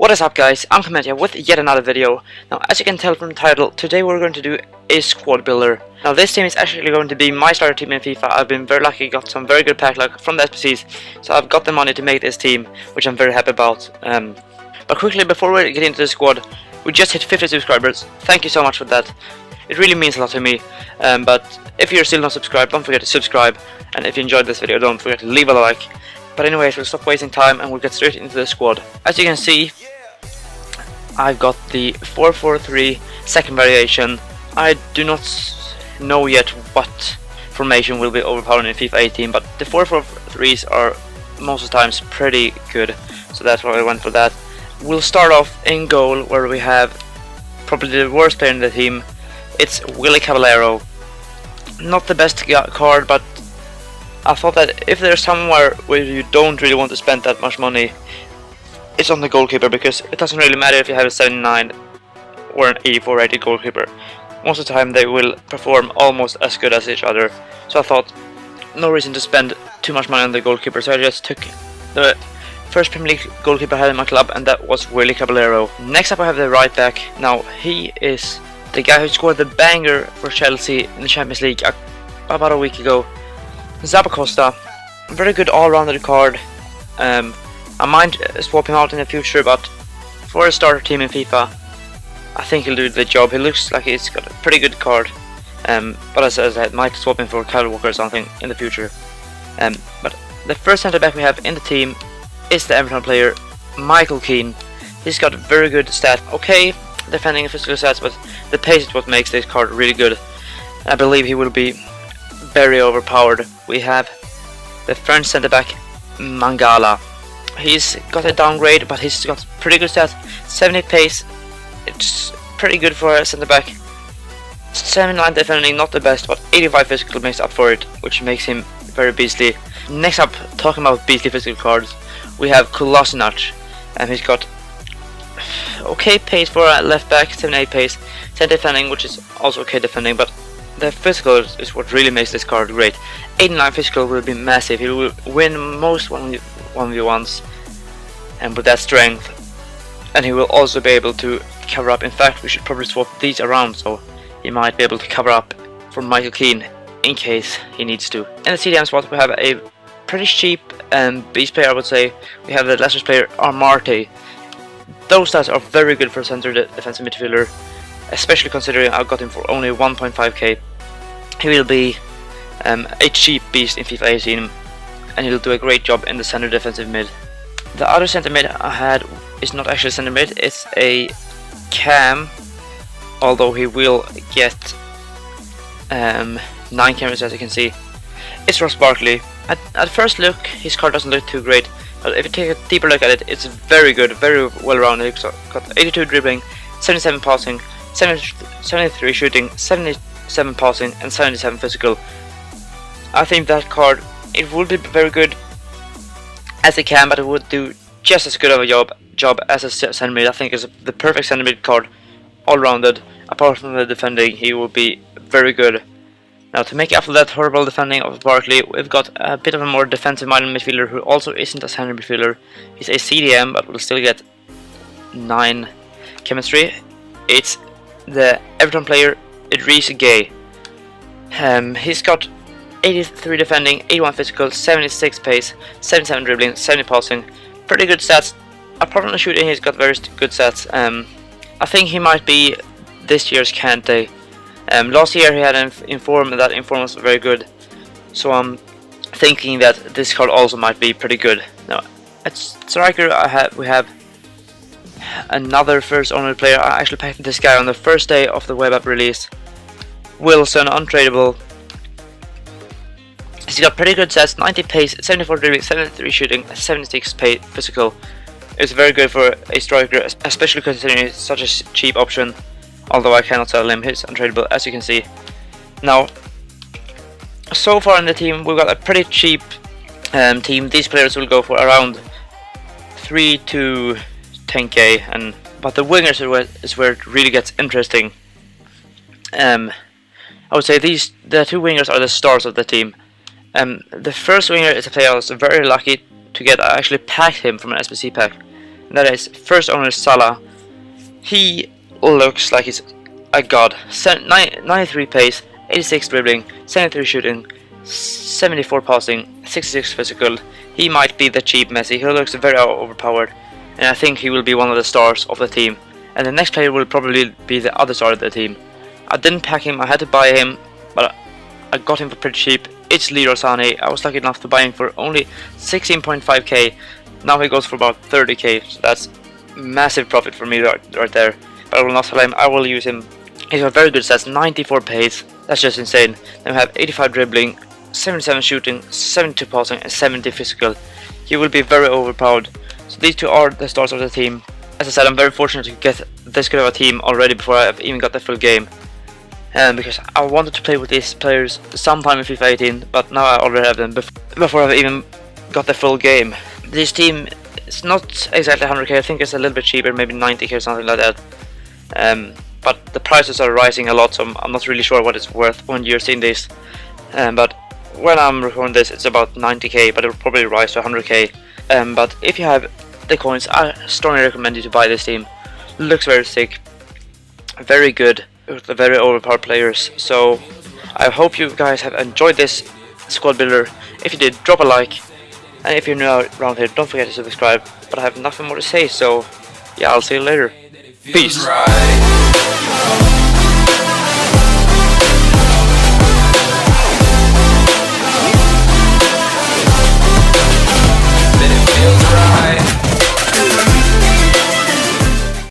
What is up, guys? I'm Keane here with yet another video. Now, as you can tell from the title, today we're going to do a squad builder. Now, this team is actually going to be my starter team in FIFA. I've been very lucky, got some very good pack luck from the SPCs, so I've got the money to make this team, which I'm very happy about. But quickly, before we get into the squad, we just hit 50 subscribers. Thank you so much for that. It really means a lot to me. But if you're still not subscribed, don't forget to subscribe. And if you enjoyed this video, don't forget to leave a like. But anyways, we'll stop wasting time and we'll get straight into the squad. As you can see, I've got the 4-4-3 second variation. I do not know yet what formation will be overpowering in FIFA 18, but the 4-4-3s are most of the times pretty good, so that's why I went for that. We'll start off in goal, where we have probably the worst player in the team. It's Willy Caballero. Not the best card, but I thought that if there's somewhere where you don't really want to spend that much money, it's on the goalkeeper, because it doesn't really matter if you have a 79 or an 84 rated goalkeeper. Most of the time they will perform almost as good as each other, so I thought no reason to spend too much money on the goalkeeper, so I just took the first Premier League goalkeeper I had in my club, and that was Willy Caballero. Next up I have the right back. Now, he is the guy who scored the banger for Chelsea in the Champions League about a week ago. Costa, very good all-rounded card. I might swap him out in the future, but for a starter team in FIFA, I think he'll do the job. He looks like he's got a pretty good card, but as I said, might swap him for Kyle Walker or something in the future. But the first centre back we have in the team is the Everton player Keane. He's got very good stats, okay, defending and physical stats, but the pace is what makes this card really good. I believe he will be very overpowered. We have the French centre back Mangala. He's got a downgrade, but he's got pretty good stats. 70 pace, it's pretty good for a centre back. 79 defending, not the best, but 85 physical makes up for it, which makes him very beastly. Next up, talking about beastly physical cards, we have Kolasinac, and he's got okay pace for a left back, 78 pace, 10 defending, which is also okay defending, but the physical is what really makes this card great. 89 physical will be massive. He will win most 1v1s, and with that strength, and he will also be able to cover up. In fact, we should probably swap these around, so he might be able to cover up for Keane in case he needs to. In the CDM spot, we have a pretty cheap beast player, I would say. We have the Leicester's player Armarte. Those stats are very good for a center defensive midfielder, especially considering I got him for only 1.5k. He will be a cheap beast in FIFA 18, and he'll do a great job in the center defensive mid. The other center mid I had is not actually center mid, it's a cam, although he will get 9 cameras, as you can see. It's Ross Barkley. At first look, his card doesn't look too great, but if you take a deeper look at it, it's very good, very well rounded. He's got 82 dribbling, 77 passing, 73 shooting, 77 passing, and 77 physical. I think that card, it would be very good as a cam, but it would do just as good of a job as a center mid. I think it's the perfect center mid card, all rounded. Apart from the defending, he will be very good. Now, to make up for that horrible defending of Barkley, we've got a bit of a more defensive-minded midfielder who also isn't a center midfielder. He's a CDM, but will still get 9 chemistry. It's the Everton player Idris Gay. He's got 83 defending, 81 physical, 76 pace, 77 dribbling, 70 passing. Pretty good stats. Apart from the shooting, he's got very good stats. I think he might be this year's Kante. Last year he had an Inform, and that Inform was very good. So I'm thinking that this card also might be pretty good. Now, at striker we have another first owner player. I actually packed this guy on the first day of the web app release. Wilson, untradeable. He's got pretty good stats, 90 pace, 74 dribbling, 73 shooting, 76 pace physical. It's very good for a striker, especially considering it's such a cheap option. Although I cannot sell him, he's untradeable, as you can see. Now, so far in the team, we've got a pretty cheap team. These players will go for around 3 to 10k, but the wingers is where it really gets interesting. I would say the 2 wingers are the stars of the team. The first winger is a player I was very lucky to get. I actually packed him from an SPC pack. And that is first owner Salah. He looks like he's a god. 93 pace, 86 dribbling, 73 shooting, 74 passing, 66 physical. He might be the cheap Messi. He looks very overpowered, and I think he will be one of the stars of the team. And the next player will probably be the other star of the team. I didn't pack him, I had to buy him, but I got him for pretty cheap. It's Leroy Sané. I was lucky enough to buy him for only 16.5k. Now he goes for about 30k, so that's massive profit for me right there. But I will not sell him, I will use him. He's got very good stats, 94 pace, that's just insane. Then we have 85 dribbling, 77 shooting, 72 passing, and 70 physical. He will be very overpowered. So these two are the stars of the team. As I said, I'm very fortunate to get this good of a team already before I've even got the full game. Because I wanted to play with these players sometime in FIFA 18, but now I already have them before I've even got the full game. This team is not exactly 100k, I think it's a little bit cheaper, maybe 90k or something like that. But the prices are rising a lot, so I'm not really sure what it's worth when you're seeing this. But when I'm recording this, it's about 90k, but it will probably rise to 100k. But if you have the coins, I strongly recommend you to buy this team. Looks very sick, very good, with the very overpowered players. So I hope you guys have enjoyed this squad builder. If you did, drop a like, and if you're new around here, don't forget to subscribe. But I have nothing more to say, so yeah, I'll see you later. Peace.